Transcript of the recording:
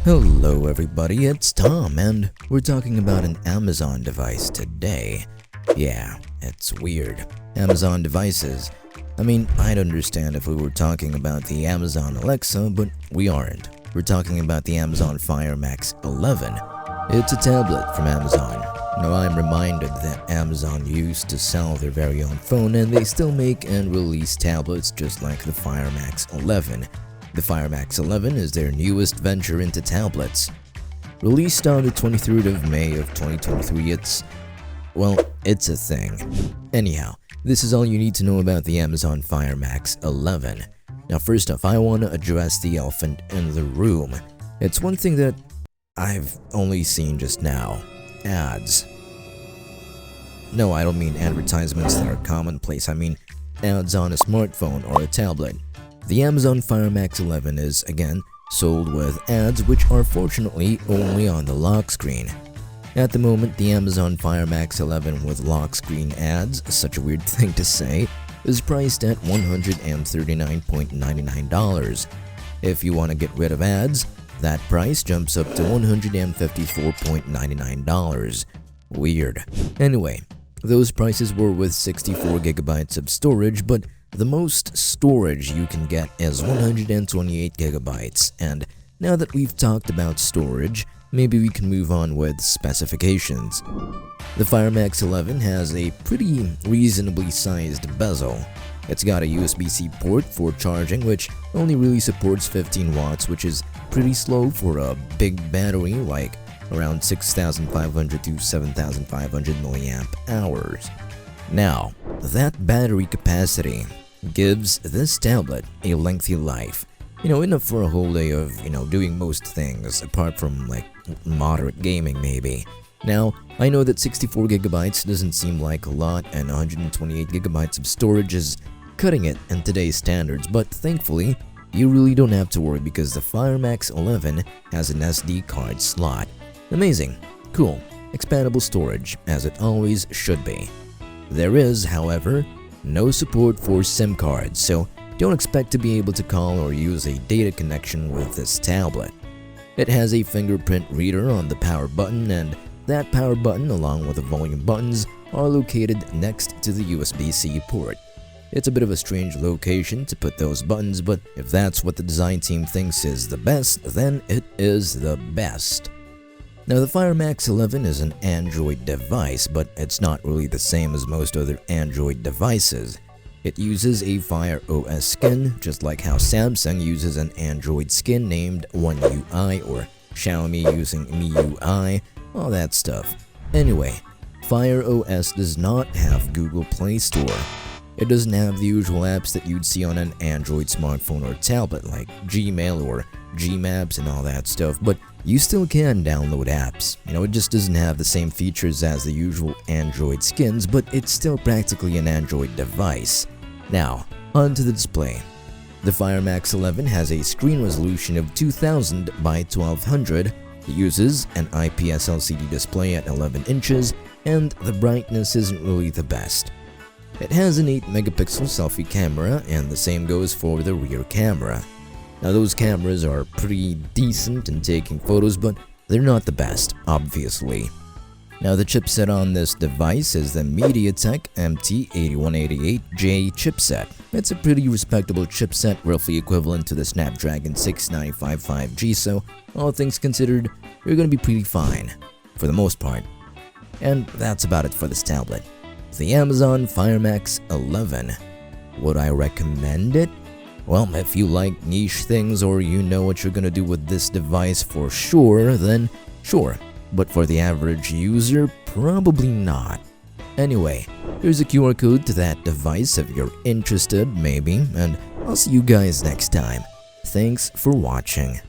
Hello everybody, it's Tom and we're talking about an Amazon device today. Yeah, it's weird. Amazon devices. I'd understand if we were talking about the Amazon Alexa, but we aren't. We're talking about the Amazon Fire Max 11. It's a tablet from Amazon. Now I'm reminded that Amazon used to sell their very own phone and they still make and release tablets just like the Fire Max 11. The Fire Max 11 is their newest venture into tablets. Released on the 23rd of May of 2023, it's a thing. Anyhow, this is all you need to know about the Amazon Fire Max 11. Now first off, I want to address the elephant in the room. It's one thing that I've only seen just now. Ads. No, I don't mean advertisements that are commonplace. I mean ads on a smartphone or a tablet. The Amazon Fire Max 11 is, again, sold with ads which are fortunately only on the lock screen. At the moment, the Amazon Fire Max 11 with lock screen ads, such a weird thing to say, is priced at $139.99. If you want to get rid of ads, that price jumps up to $154.99. Weird. Anyway, those prices were with 64 gigabytes of storage, but the most storage you can get is 128 gigabytes, and now that we've talked about storage, maybe we can move on with specifications. The Fire Max 11 has a pretty reasonably sized bezel. It's got a USB-C port for charging, which only really supports 15 watts, which is pretty slow for a big battery like around 6,500 to 7,500 milliamp hours. Now, that battery capacity gives this tablet a lengthy life. Enough for a whole day of, doing most things, apart from, moderate gaming maybe. Now, I know that 64 gigabytes doesn't seem like a lot, and 128 gigabytes of storage is cutting it in today's standards, but thankfully, you really don't have to worry because the Fire Max 11 has an SD card slot. Amazing. Cool. Expandable storage, as it always should be. There is, however, no support for SIM cards, so don't expect to be able to call or use a data connection with this tablet. It has a fingerprint reader on the power button, and that power button along with the volume buttons are located next to the USB-C port. It's a bit of a strange location to put those buttons, but if that's what the design team thinks is the best, then it is the best. Now the Fire Max 11 is an Android device, but it's not really the same as most other Android devices. It uses a Fire OS skin, just like how Samsung uses an Android skin named One UI, or Xiaomi using MIUI, all that stuff. Anyway, Fire OS does not have Google Play Store. It doesn't have the usual apps that you'd see on an Android smartphone or tablet like Gmail or Gmaps and all that stuff, but you still can download apps. It just doesn't have the same features as the usual Android skins, but it's still practically an Android device. Now, onto the display. The Fire Max 11 has a screen resolution of 2000 by 1200. It uses an IPS LCD display at 11 inches, and the brightness isn't really the best. It has an 8-megapixel selfie camera, and the same goes for the rear camera. Now those cameras are pretty decent in taking photos, but they're not the best, obviously. Now the chipset on this device is the MediaTek MT8188J chipset. It's a pretty respectable chipset, roughly equivalent to the Snapdragon 695 5G, so all things considered, you're gonna be pretty fine, for the most part. And that's about it for this tablet. The Amazon Fire Max 11. Would I recommend it? Well, if you like niche things or you know what you're gonna do with this device for sure, then sure. But for the average user, probably not. Anyway, here's a QR code to that device if you're interested, maybe, and I'll see you guys next time. Thanks for watching.